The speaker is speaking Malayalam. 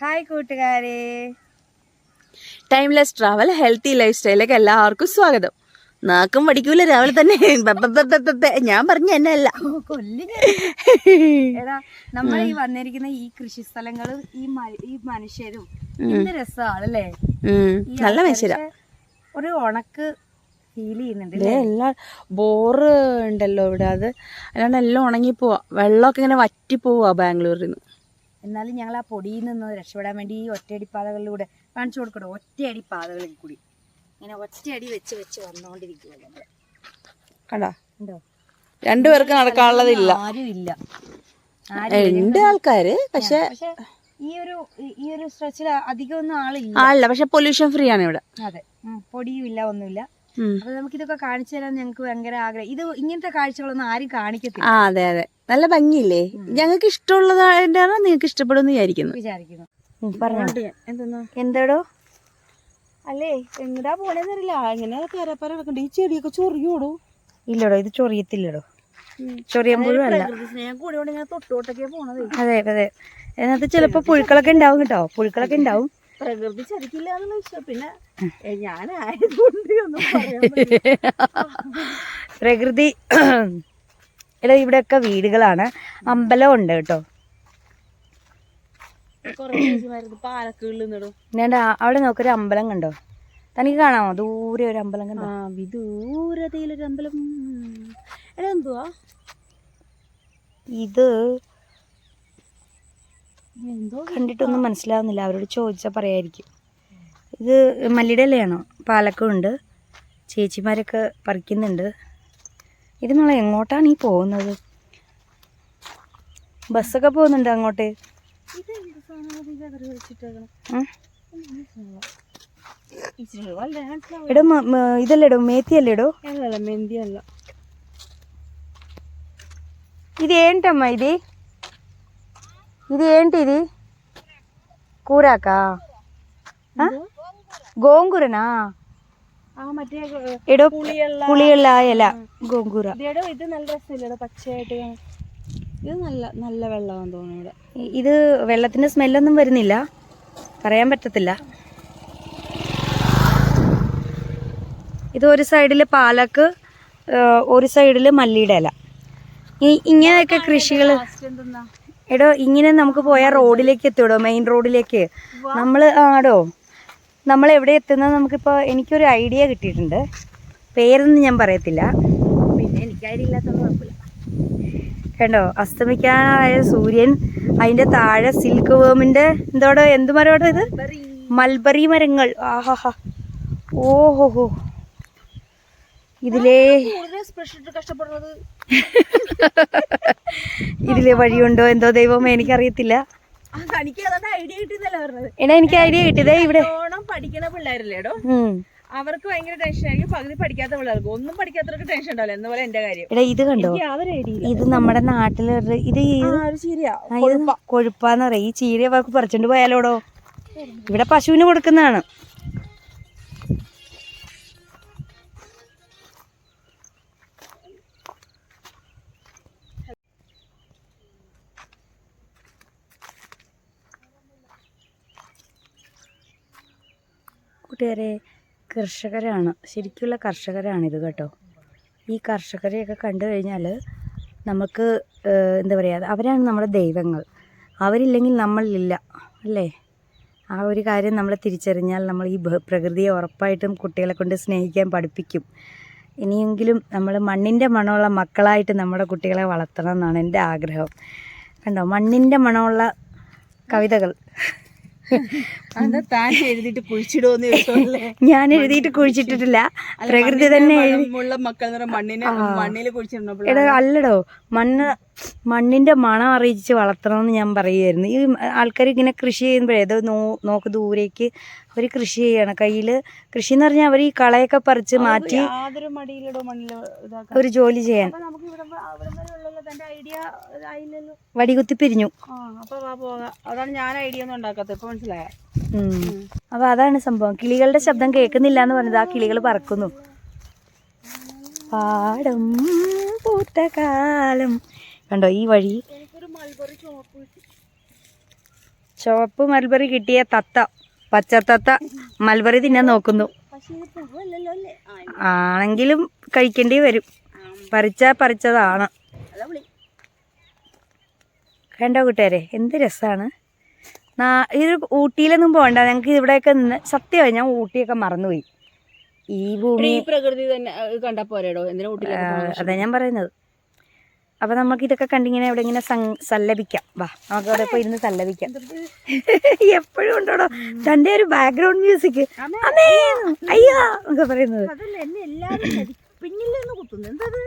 ഹായ് കൂട്ടുകാരെ, ടൈംലെസ് ട്രാവൽ ഹെൽത്തി ലൈഫ് സ്റ്റൈലിലേക്ക് എല്ലാവർക്കും സ്വാഗതം. നാക്കും പഠിക്കൂല രാവിലെ തന്നെ ഞാൻ പറഞ്ഞ എന്നെ അല്ല എടാ നമ്മൾ ഈ വന്നിരിക്കുന്ന ഈ കൃഷി സ്ഥലങ്ങളും ഈ മനുഷ്യരും എന്ത് രസമാണല്ലേ. നല്ല മനുഷ്യരാ. ഒരു ഉണക്ക് ഫീൽ ചെയ്യുന്നുണ്ട്. എല്ലാം ബോറ് ഉണ്ടല്ലോ ഇവിടെ, അത് അല്ലാണ്ട് എല്ലാം ഉണങ്ങിപ്പോവാ. വെള്ളമൊക്കെ ഇങ്ങനെ വറ്റിപ്പോവാ ബാംഗ്ലൂരിൽ നിന്ന്. എന്നാലും ഞങ്ങൾ ആ പൊടിയിൽ നിന്ന് രക്ഷപ്പെടാൻ വേണ്ടി ഈ ഒറ്റയടിപ്പാതകളിലൂടെ കാണിച്ചു കൊടുക്കണോ, ഒറ്റയടി പാതകളിൽ കൂടി ഇങ്ങനെ ഒറ്റയടി വെച്ച് വെച്ച് വന്നുകൊണ്ടിരിക്കുകയല്ലേ നമ്മള്. കണ്ടോ, രണ്ടുപേർക്ക് നടക്കാനുള്ളതില്ല, ആരും ഇല്ല. രണ്ട് ആൾക്കാര്. പക്ഷെ ഈ ഒരു സ്ട്രെച്ചിൽ അധികം ഒന്നും ആളില്ല. പക്ഷെ പൊല്യൂഷൻ ഫ്രീ ആണ് ഇവിടെ. അതെ, പൊടിയും ഇല്ല, ഒന്നുമില്ല. അപ്പൊ നമുക്ക് ഇതൊക്കെ കാണിച്ചു തരാൻ ഞങ്ങൾക്ക് ഭയങ്കര ആഗ്രഹം. ഇത് ഇങ്ങനത്തെ കാഴ്ചകളൊന്നും ആരും കാണിക്കത്തില്ല. അതെ അതെ, നല്ല ഭംഗിയില്ലേ. ഞങ്ങൾക്ക് ഇഷ്ടമുള്ളതായിട്ടാണ് നിങ്ങൾക്ക് ഇഷ്ടപ്പെടുമെന്ന് വിചാരിക്കുന്നു. എന്താടോ അല്ലേ, എങ്ങടാ പോണേന്നറിയില്ല. ഇങ്ങനെ കയറപ്പാറ നടക്കണ്ട. ഈ ചെടിയൊക്കെ ചൊറിയോടോ? ഇല്ലടോ, ഇത് ചൊറിയത്തില്ലടോ. ചൊറിയുമ്പോഴും അല്ല, സ്നേഹം കൂടി കൊണ്ട് ഇങ്ങനെ തൊട്ടോട്ടൊക്കെ പോണത്. അതെ അതെ, അതിനകത്ത് ചിലപ്പോ പുഴുക്കളൊക്കെ ഉണ്ടാവും കേട്ടോ, പുഴുക്കളൊക്കെ ഉണ്ടാവും. പ്രകൃതി ചതിക്കില്ല എന്നുള്ള ഇഷ്ടം. പിന്നെ ഞാനായതുകൊണ്ട് ഒന്നും പ്രകൃതി എടാ, ഇവിടെയൊക്കെ വീടുകളാണ്, അമ്പലം ഉണ്ട് കേട്ടോ. ഞാൻ അവിടെ നോക്കൊരു അമ്പലം കണ്ടോ, തനിക്ക് കാണാമോ? ദൂരെ ഒരു അമ്പലം കണ്ടോ? വിദൂരതയിലൊരു അമ്പലം. എടാ എന്തുവാ ഇത്? എന്തോ കണ്ടിട്ടൊന്നും മനസ്സിലാവുന്നില്ല, അവരോട് ചോദിച്ചാൽ പറയായിരിക്കും. ഇത് മല്ലിയുടെ ഇലയാണോ? പാലക്കമുണ്ട്, ചേച്ചിമാരൊക്കെ പറിക്കുന്നുണ്ട്. ഇത് നമ്മൾ എങ്ങോട്ടാണ് ഈ പോകുന്നത്? ബസ്സൊക്കെ പോകുന്നുണ്ട് അങ്ങോട്ട്. എടോ ഇതല്ലേടോ, മേത്തിയല്ലേടോ? മെന്തി അല്ല, ఇది ఏంటమ్మా? ఇది ఏంటి? ఇది కూరాకా? గోంగూరనా? എടോ പുളിയുള്ള ഇല, ഗോങ്കൂര. ഇത് നല്ല രസമില്ലടോ, പച്ചയായിട്ട്. ഇത് നല്ല വെള്ളമാണെന്ന് തോന്നുന്നു. ഇത് വെള്ളത്തിന്റെ സ്മെല്ലൊന്നും വരുന്നില്ല, പറയാൻ പറ്റത്തില്ല. ഇത് ഒരു സൈഡില് പാലക്ക്, ഒരു സൈഡില് മല്ലിയുടെ ഇല. ഇങ്ങനെയൊക്കെ കൃഷികൾ. എടോ, ഇങ്ങനെ നമുക്ക് പോയാൽ റോഡിലേക്ക് എത്തിവിടോ, മെയിൻ റോഡിലേക്ക്. നമ്മൾ എവിടെ എത്തുന്നത് നമുക്കിപ്പോൾ എനിക്കൊരു ഐഡിയ കിട്ടിയിട്ടുണ്ട്. പേരൊന്നും ഞാൻ പറയത്തില്ല, പിന്നെ എനിക്ക് ഐഡിയ ഇല്ലാത്തത് കുഴപ്പമില്ല. കണ്ടോ, അസ്തമിക്കാനായ സൂര്യൻ, അതിൻ്റെ താഴെ സിൽക്ക് വേമിൻ്റെ എന്ത് മരമാണോ ഇത്? മൽബറി മരങ്ങൾ. ആഹാ, ഓഹോ. ഇതിലേ വഴിയുണ്ടോ എന്തോ ദൈവമേ, എനിക്കറിയത്തില്ല. എടാ, എനിക്ക് ഐഡിയ കിട്ടിയതേ ഇവിടെ പഠിക്കുന്ന പിള്ളേരല്ലേടോ, അവർക്ക് ഭയങ്കര ടെൻഷൻ ആയിരിക്കും. പകുതി പഠിക്കാത്ത പിള്ളേർക്ക്, ഒന്നും പഠിക്കാത്തവർക്ക് ടെൻഷൻ ഉണ്ടാവില്ല. എന്നപോലെ എന്റെ കാര്യം. എടാ, ഇത് കണ്ടോ, ഇത് നമ്മുടെ നാട്ടില് ഇത് കൊഴുപ്പാന്ന് പറയാം. ഈ ചീര അവർക്ക് പറിച്ചോണ്ട് പോയാലോടോ, ഇവിടെ പശുവിന് കൊടുക്കുന്നതാണ്. കൂട്ടുകാരെ, കർഷകരാണ്, ശരിക്കുള്ള കർഷകരാണിത് കേട്ടോ. ഈ കർഷകരെയൊക്കെ കണ്ടു കഴിഞ്ഞാൽ നമുക്ക് എന്താ പറയുക, അവരാണ് നമ്മുടെ ദൈവങ്ങൾ. അവരില്ലെങ്കിൽ നമ്മളില്ല അല്ലേ? ആ ഒരു കാര്യം നമ്മൾ തിരിച്ചറിഞ്ഞാൽ നമ്മൾ ഈ പ്രകൃതിയെ ഉറപ്പായിട്ടും കുട്ടികളെ കൊണ്ട് സ്നേഹിക്കാൻ പഠിപ്പിക്കും. ഇനിയെങ്കിലും നമ്മൾ മണ്ണിൻ്റെ മണമുള്ള മക്കളായിട്ട് നമ്മുടെ കുട്ടികളെ വളർത്തണം എന്നാണ് എൻ്റെ ആഗ്രഹം. കണ്ടോ, മണ്ണിൻ്റെ മണമുള്ള കവിതകൾ. ഞാൻ എഴുതിയിട്ട് കുഴിച്ചിട്ടിട്ടില്ല, പ്രകൃതി തന്നെ അല്ലടോ. മണ്ണിന്റെ മണം അറിയിച്ച് വളർത്തണമെന്ന് ഞാൻ പറയുമായിരുന്നു. ഈ ആൾക്കാർ ഇങ്ങനെ കൃഷി ചെയ്യുമ്പോഴേ അത് നോക്ക് ദൂരേക്ക് അവർ കൃഷി ചെയ്യാണ്. കയ്യിൽ കൃഷി എന്ന് പറഞ്ഞാൽ അവർ ഈ കളയൊക്കെ പറിച്ച് മാറ്റി ഒരു ജോലി ചെയ്യാൻ വടികുത്തി പിരിഞ്ഞു. അതാണ് ഞാൻ ഐഡിയ ഒന്നും ഉണ്ടാക്കാത്തത്, ഇപ്പൊ മനസ്സിലായ. അപ്പൊ അതാണ് സംഭവം. കിളികളുടെ ശബ്ദം കേൾക്കുന്നില്ല എന്ന് പറഞ്ഞത്, ആ കിളികൾ പറക്കുന്നു. പാടം പൂത്ത കാലം കണ്ടോ, ഈ വഴി ചുവപ്പ് മൽബറി കിട്ടിയ തത്ത, പച്ചത്തത്ത മൽബറി തിന്നാൻ നോക്കുന്നു. പക്ഷേ ഇത് പൂവല്ലല്ലോ അല്ലേ? ആണെങ്കിലും കഴിക്കേണ്ടി വരും. പറിച്ചതാണ്. അതാ വിളി. കണ്ടോ കൂട്ടുകാരെ, എന്ത് രസമാണ്. ഇത് ഊട്ടിയിലൊന്നും പോകണ്ട, ഞങ്ങൾക്ക് ഇവിടെയൊക്കെ നിന്ന് സത്യമായി ഞാൻ ഊട്ടിയൊക്കെ മറന്നുപോയി. ഈ ഭൂമി ഈ പ്രകൃതി തന്നെ കണ്ടാ പോരേടോ, എന്തിനാ ഊട്ടിയിലൊക്കെ? അതാ ഞാൻ പറയുന്നത്. അപ്പം നമുക്ക് ഇതൊക്കെ കണ്ടിങ്ങനെ എവിടെ ഇങ്ങനെ സല്ലപിക്കാം. വാ, നമുക്ക് അവിടെ പോയി ഇരുന്ന് സല്ലപിക്കാം. എപ്പോഴും ഉണ്ടോടോ തൻ്റെ ഒരു ബാക്ക്ഗ്രൗണ്ട് മ്യൂസിക്, അമ്മേ അയ്യോ എന്നൊക്കെ പറയുന്നത്. അതല്ല, എന്നെ എല്ലാവരും പിന്നിൽ നിന്ന് കുത്തുന്നു. എന്തത്?